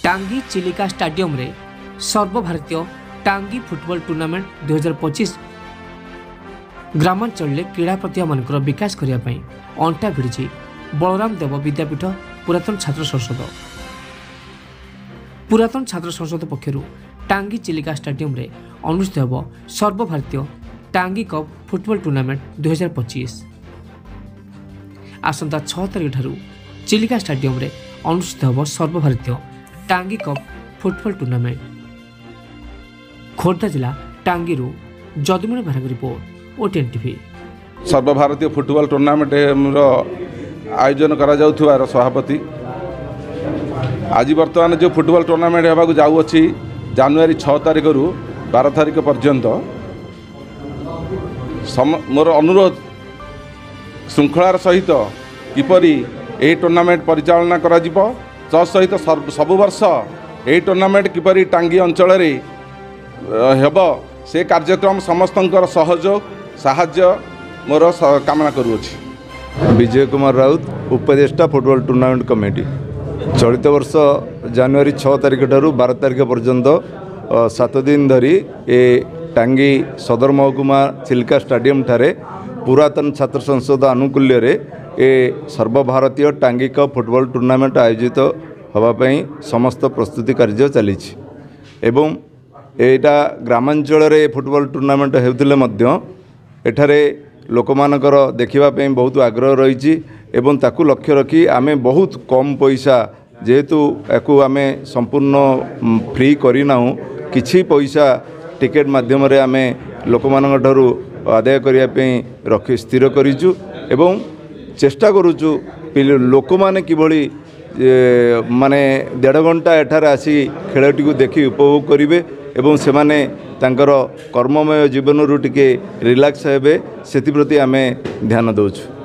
टांगी चिलिका स्टाडियम रे सर्वभारतीय टांगी फुटबॉल टूर्नामेंट 2025 ग्रामांचल क्रीड़ा प्रतिभा मान विकास करने अंटा भिड़ी बलराम देव विद्यापीठ पुरातन छात्र संसद पक्षर टांगी चिलिका स्टाडियम रे अनुष्ठित होब सर्वभारतीय टांगी कप फुटबॉल टूर्नामेंट 2025 आसंता 6 तारिख ठारू चिलिका स्टाडियम रे अनुष्ठित होब सर्वभारतीय टांगी कप फुटबॉल टूर्नामेंट। खोर्धा जिला टांगी जदुमणि महाराज रिपोर्ट ओटीएन टीवी। सर्वभारतीय फुटबॉल टूर्नामेंट आयोजन करा जाउथुवार सभापति आज बर्तमान जो फुटबॉल टूर्नामेंट होगा जाऊँगी जनवरी 6 तारिख रु 12 तारिख पर्यंत मोर अनुरोध श्रृंखलार सहित किपरि यह टूर्नामेंट परिचालना करा जिवो सहित सब वर्ष यह टूर्नामेंट किपरि टांगी अंचल हेब से कार्यक्रम समस्तंकर सहयोग साहाय्य मोर कामना करुअछि। विजय कुमार राउत उपदेष्टा फुटबॉल टूर्नामेंट कमिटी चलित वर्ष जनवरी 6 तारिख ठारू 12 तारिख पर्यंत 7 दिन धरी ए टांगी सदर महकुमा चिलिका स्टाडियम ठारे पुरातन छात्र संसद आनुकूल्य रे ए सर्वभारतीय टांगी कप फुटबॉल टूर्नामेंट आयोजित होगापाई समस्त प्रस्तुति कार्य चली एवं एटा ग्रामांचल रे फुटबॉल टूर्नामेंट होउथिले मध्य एठारे लोकमानकर देखिबापई बहुत आग्रह रही एवं ताकू लक्ष्य रखी आमे बहुत कम पैसा जेहेतु याकू आमे संपूर्ण फ्री करनाहूँ किछि पैसा टिकेट माध्यम रे आमे लोकमानक ठारू आदाय करने रखी स्थिर करूँ एवं चेष्टा करूँ लोक मैंने किभली माने 1.5 घंटा एठारे आसी खेलटी को देखि उपभोग करेंगे एवं से माने तांकर कर्ममय जीवन टिके रिलैक्स हेबे सेति प्रति आमे ध्यान दउछु।